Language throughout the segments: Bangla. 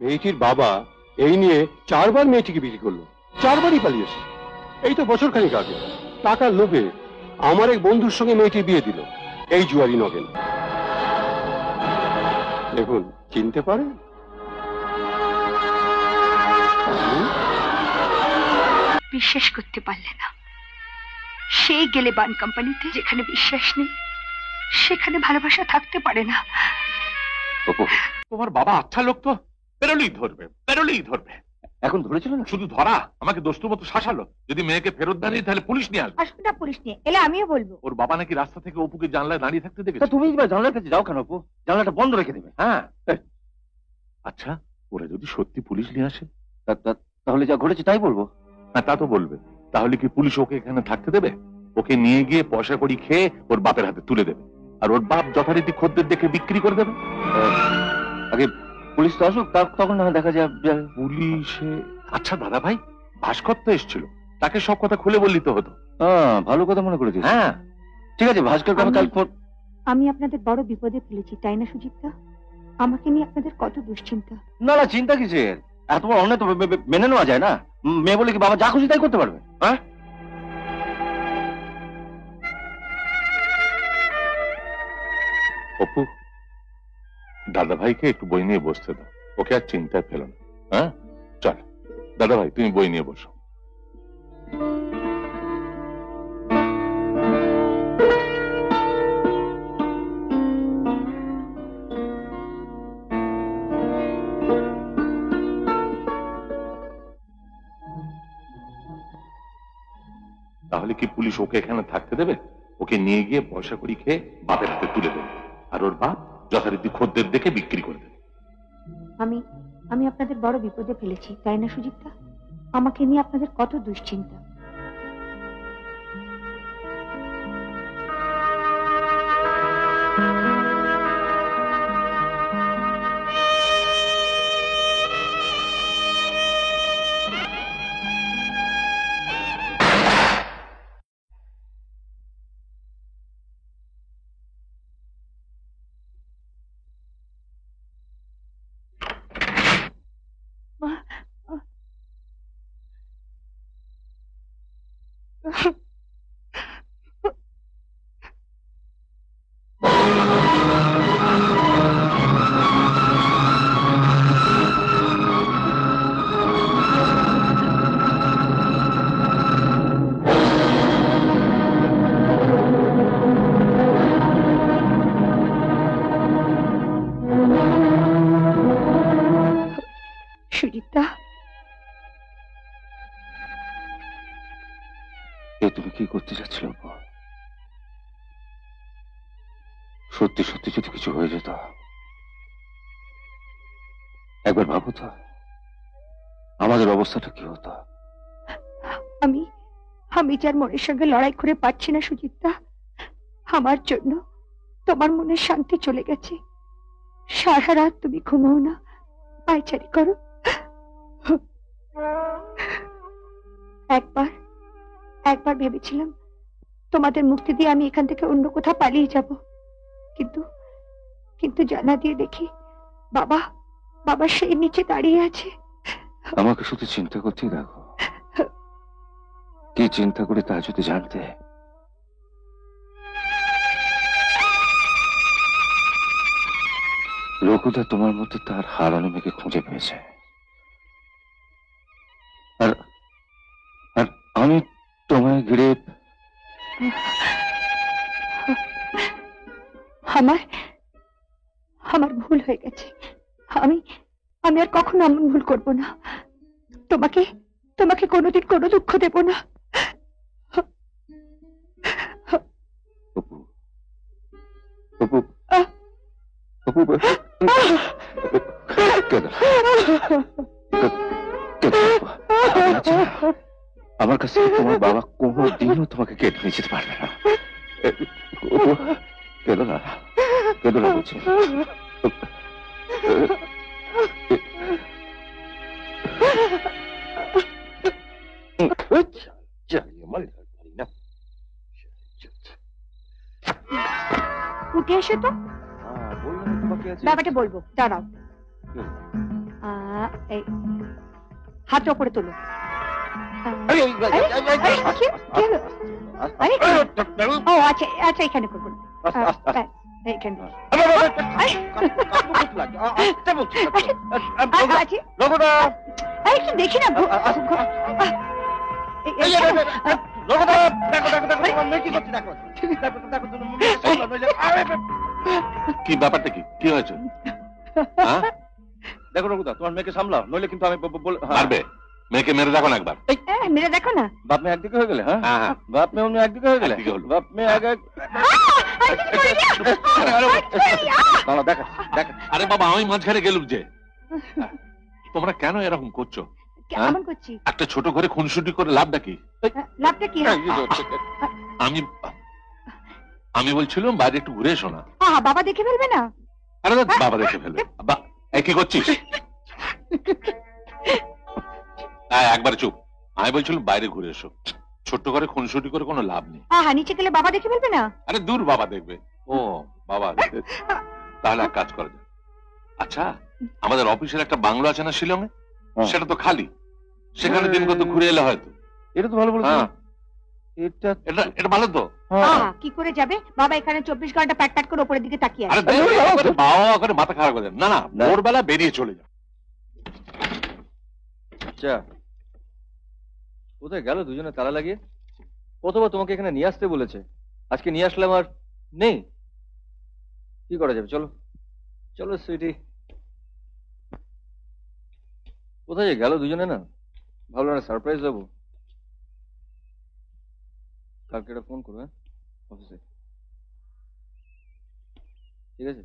মেয়েটির বাবা এই নিয়ে 4বার মেয়েটিকে বিক্রি করলো, 4বারই পালিয়েছে। এই তো বছর খানিক আগে টাকার লোভে আমার এক বন্ধুর সঙ্গে মেয়েটির বিয়ে দিল এই জুয়ারি নগেন। দেখুন, চিনতে পারে? বিশ্বাস করতে পারলে না? সেই গেলে বান কোম্পানিতে, যেখানে বিশ্বাস নেই সেখানে ভালোবাসা থাকতে পারে না। তোমার বাবা আচ্ছা লোক তো, বেরোলেই ধরবে। এখন ধরেছিল না, শুধু ধরা, আমাকে দোস্তর মতো শাসালো। যদি মেয়েকে ফেরত দেয়নি তাহলে পুলিশ নিয়ে আসবে। আসবে না, পুলিশ নিয়ে এলে আমিও বলবো। ওর বাবা নাকি রাস্তা থেকে অপুকে জানলায় দাঁড়িয়ে থাকতে দেখেছে। তুমি জানলার কাছে যাও কেন অপু? জানলাটা বন্ধ রেখে দেবে। হ্যাঁ, আচ্ছা ওরা যদি সত্যি পুলিশ নিয়ে আসে তাহলে যা ঘটেছে তাই বলবো। হ্যাঁ, তা তো বলবে। তাহলে কি পুলিশ ওকে এখানে থাকতে দেবে? ওকে নিয়ে গিয়ে পয়সা কড়ি খেয়ে ওর বাপের হাতে তুলে দেবে, আর ওর বাপ যথারীতি খদ্দের দেখে বিক্রি করে দেবে। আগে পুলিশ তো আসুক, তখন না দেখা যাবে। পুলিশে? আচ্ছা দাদা ভাই, ভাস্কর তো এসেছিল, তাকে সব কথা খুলে বললি তো হতো। ভালো কথা মনে করেছিস। হ্যাঁ ঠিক আছে, ভাস্কর কাল। আমি আপনাদের বড় বিপদে ফেলেছি, তাই না সুজিতদা? আমাকে নিয়ে আপনাদের কত দুশ্চিন্তা। না চিন্তা কিসের? এত বড় অন্যায় তো মেনে নেওয়া যায় না। মেয়ে বলে কি বাবা যা খুশি তাই করতে পারবে? হ্যাঁ, অপু, দাদা ভাইকে একটু বই নিয়ে বসতে দাও, ওকে আর চিন্তায় ফেলো না। হ্যাঁ চল দাদা ভাই, তুমি বই নিয়ে বসো। তাহলে কি পুলিশ ওকে এখানে থাকতে দেবে? ওকে নিয়ে গিয়ে পয়সা কড়ি খেয়ে বাপের হাতে তুলে দেবে, আর ওর বাপ যথারীতি খদ্দের দেখে বিক্রি করে দেবে। আমি আপনাদের বড় বিপদে ফেলেছি, তাই না সুজিতদা? আমাকে নিয়ে আপনাদের কত দুশ্চিন্তা। সুজিতদা, তুমি কি করতে যাচ্ছিল? সত্যি সত্যি যদি কিছু হয়ে যেত, একবার ভাবো তো আমাদের অবস্থাটা কি হতো। আমি যার মনের সঙ্গে লড়াই করে পারছি না সুজিতদা, আমার জন্য তোমার মনে শান্তি চলে গেছে। সারা রাত তুমি ঘুমাও না, পায়চারি করো। একবার ভেবেছিলাম তোমাদের মুক্তি দিয়ে আমি এখান থেকে অন্য কোথাও পালিয়ে যাব, কিন্তু জানা দিয়ে দেখি বাবা সেই নিচে দাঁড়িয়ে আছে। আমাকে শুধু চিন্তা করতেই দেখো, কি চিন্তা করে তা যদি জানতে। রঘুদা তোমার মধ্যে তার হারানো মেয়েকে খুঁজে পেয়েছে, আর আমি তোমায় ঘিরে। আমার ভুল হয়ে গেছে। আমি আর কখনো এমন ভুল করব না। তোমাকে কোনোদিন কোনো দুঃখ দেব না। আমার কাছে তোমার বাবা কোনোদিনও তোমাকে কেটে নিয়ে যেতে পারবে না। কেঁদো না বলছি। উঠে এসো তো, ব্যাপারটা বলবো, দাঁড়াও। এই হাত ওপরে তোলো। এই, এই, আরে, এই, এই, আরে, এই, কি হলো? আরে, ও আচ্ছা আচ্ছা, এখানে করুন। এখানে আছে। একটু দেখি না। কি ব্যাপারটা কি কি হয়েছে? হ্যাঁ? দেখো রঘুদা, তোমার মেয়েকে সামলাও, নইলে কিন্তু আমি মারবে? মেয়েকে মেরে দেখো না একবার। মেরে দেখো না। বাপ মেয়ে একদিকে হয়ে গেলে। হ্যাঁ হ্যাঁ হ্যাঁ, বাপ মেয়ে অন্য একদিকে হয়ে গেলে। একদিকে হলো। বাপ মেয়ে আগে দাঁড়া, দেখা দেখা। আরে বাবা, আমি মাঝখানে গেলুম যে। তোমরা কেন এরকম করছো? কেমন করছি? একটা ছোট ঘরে খুনসুটি করে লাভটা কি? লাভটা কি? আমি আমি বলছিলাম বাইরে একটু ঘুরে এসো না। বাবা দেখে ফেলবে না? আরে বাবা দেখে ফেলবে। কি করছিস? একবার চুপ। আমি বলছিলাম বাইরে ঘুরে এসো। ছোট্ট করে খুনসুটি করে কোনো লাভ নেই। নিচে গেলে বাবা দেখে ফেলবে না? আরে দূর, বাবা দেখবে। ও বাবা, তাহলে এক কাজ করা যায়। আচ্ছা, আমাদের অফিসের একটা বাংলো আছে না শিলংয়ে, সেটা তো খালি। সেখানে দিন কত ঘুরে এলে হয়তো। এটা তো ভালো বলেছো। এটা এটা ভালো তো। কি করে যাবে বাবা এখানে 24 ঘন্টা প্যাট প্যাট করে উপরের দিকে তাকিয়ে আরে আছে? বাবা করে মাথা খারাপ করে দেন। না না, ভোরবেলা বেরিয়ে চলে যাও। আচ্ছা, কোথায় গেল দুজনে তালা লাগিয়ে? কতবার তোমাকে এখানে নিয়ে আসতে বলেছে, আজকে নিয়ে আসলাম আর নেই। কি করা যাবে? চলো চলো সুইটি। কোথায় গেল দুজনে? না ভালো না, সারপ্রাইজ দেবো। কালকে একটা ফোন করবে অফিসে, ঠিক আছে?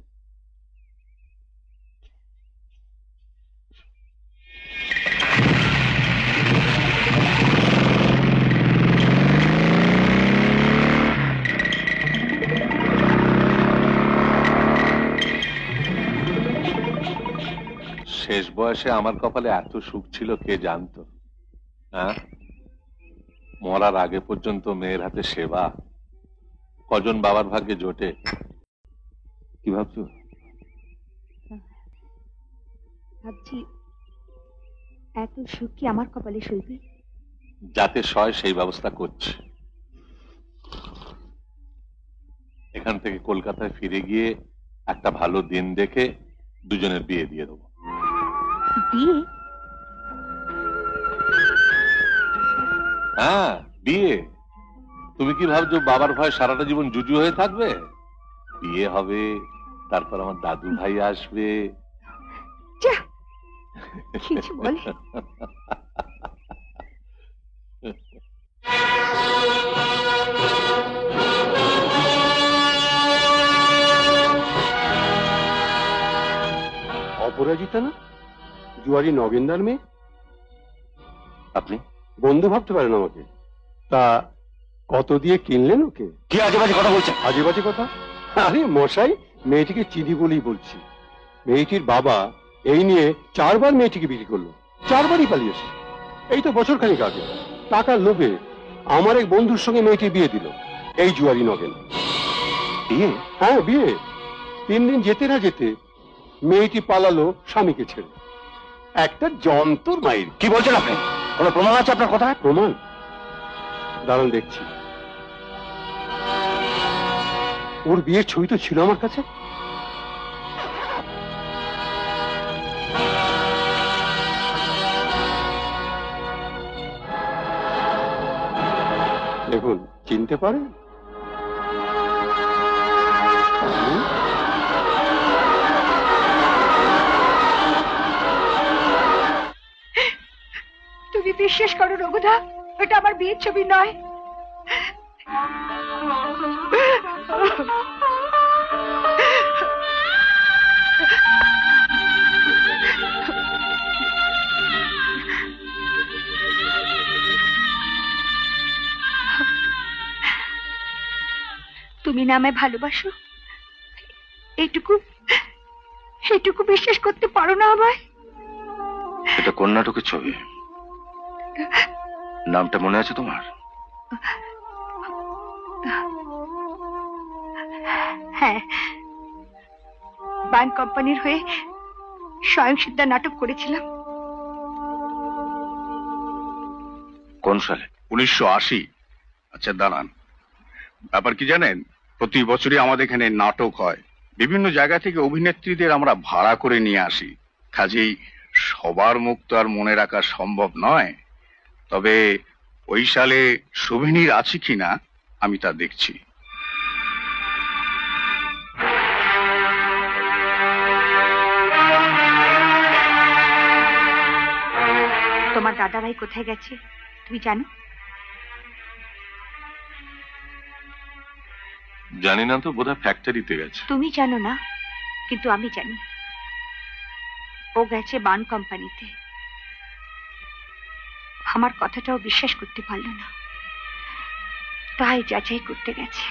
শেষ বয়সে আমার কপালে এত সুখ ছিল কে জানতো? হ্যাঁ, মরার আগে পর্যন্ত মেয়ের হাতে সেবা কজন বাবার ভাগ্যে জোটে। কি ভাবছো? ভাবছি এত সুখ কি আমার কপালে সইবে? যাতে সয় সেই ব্যবস্থা করছে। এখান থেকে কলকাতায় ফিরে গিয়ে একটা ভালো দিন দেখে দুজনের বিয়ে দিয়ে দেবো। বিয়ে? হ্যাঁ, বিয়ে। তুমি কি ভাবছো বাবার ভয় সারাটা জীবন জুজু হয়ে থাকবে? বিয়ে হবে, তারপর আমার দাদু ভাই আসবে। কিছু বলে। অপরাজিতা না? জুয়ারি নগেন্দার মেয়ে। আপনি বন্ধু ভাবতে পারেন আমাকে? তা কত দিয়ে কিনলেন ওকে? কি আজে বাজে কথা বলছেন? আজে বাজে কথা? আরে মশাই, মেয়েটিকে চিনি বলেই বলছি। মেয়েটির বাবা এই নিয়ে 4 বার মেয়েটিকে বিক্রি করলো, 4 বারই পালিয়েছে। এই তো বছর খানিক আগে টাকার লোভে আমার এক বন্ধুর সঙ্গে মেয়েটির বিয়ে দিল এই জুয়ারি নগেন। বিয়ে? হ্যাঁ, বিয়ে। 3 দিন যেতে না যেতে মেয়েটি পালালো স্বামীকে ছেড়ে। একটা যন্ত্র মাইর। কি বলছেন আপনি? কোনো প্রমাণ আছে আপনার কথা? প্রমাণ? দাঁড়ান দেখছি। ওর বিয়ের ছবি তো ছিল আমার কাছে। দেখুন, চিনতে পারেন? তুমি বিশ্বাস করো রঘুদা, এটা আমার বিয়ের ছবি নয়। তুমি না আমায় ভালোবাসো, এইটুকু এইটুকু বিশ্বাস করতে পারো না আমায়? এটা কর্ণাটকের ছবি, নামটা মনে আছে তোমার? হ্যাঁ, বান কোম্পানির হয়ে স্বয়ং সিদ্ধা নাটক করেছিলাম। কোন সালে? 1980। আচ্ছা দাঁড়ান, ব্যাপার কি জানেন, প্রতি বছরই আমাদের এখানে নাটক হয়। বিভিন্ন জায়গা থেকে অভিনেত্রীদের আমরা ভাড়া করে নিয়ে আসি। কাজেই সবার মুখ তো আর মনে রাখা সম্ভব নয়। তবে ওই সালে শুভেনীর আছে কিনা আমি তা দেখছি। তোমার দাদাভাই কোথায় গেছে তুমি জানো? জানি না তো, বোধহয় ফ্যাক্টরিতে গেছে। তুমি জানো না, কিন্তু আমি জানি। ও গেছে বান কোম্পানিতে। আমার কথাটাও বিশ্বাস করতে পারলো না, তাই যাচাই করতে গেছে।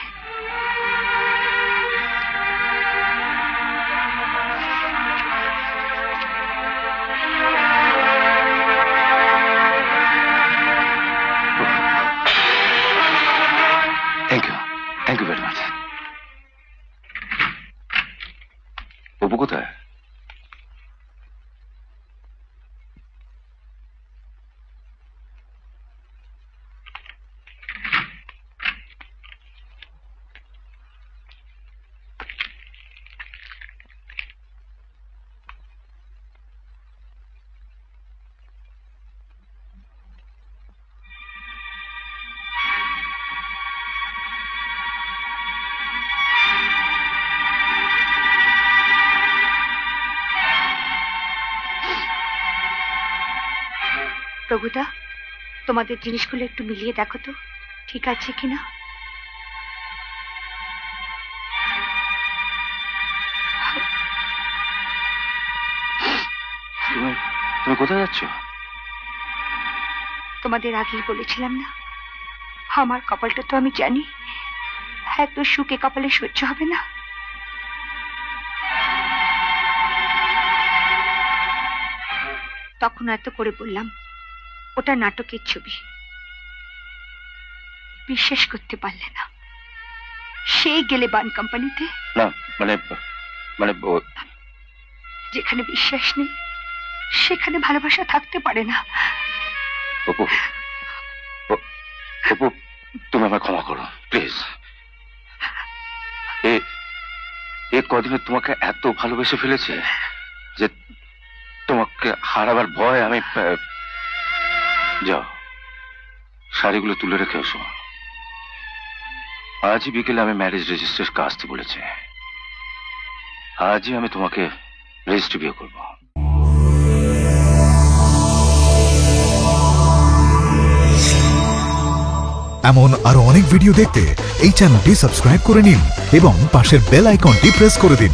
Thank you very much. Apu কোথায়? প্রভুদা, তোমাদের জিনিসগুলো একটু মিলিয়ে দেখো তো ঠিক আছে কিনা। তুমি কোথায় যাচ্ছ? তোমাদের আগেই বলেছিলাম না, আমার কপালটা তো আমি জানি, এত সুখে কপালে সহ্য হবে না। তখন এত করে বললাম ওটা নাটকের ছবি, বিশ্বাস করতে পারলে না। সেই গেলে বান কোম্পানিতে। না মানে মানে যেখানে বিশ্বাস নেই সেখানে ভালোবাসা থাকতে পারে না। অপু, অপু, তুমি আমায় ক্ষমা করো প্লিজ। এ কদিনে তোমাকে এত ভালোবেসে ফেলেছে যে তোমাকে হারাবার ভয় আমি। যাও, শাড়িগুলো তুলে রেখে এসো। আজই বিকেলে আমি ম্যারেজ রেজিস্ট্রের কাজ আসতে বলেছে। আজই আমি তোমাকে রেজিস্ট্রি বিয়ে করবো। এমন আরো অনেক ভিডিও দেখতে এই চ্যানেলটি সাবস্ক্রাইব করে নিন এবং পাশের বেল আইকনটি প্রেস করে দিন।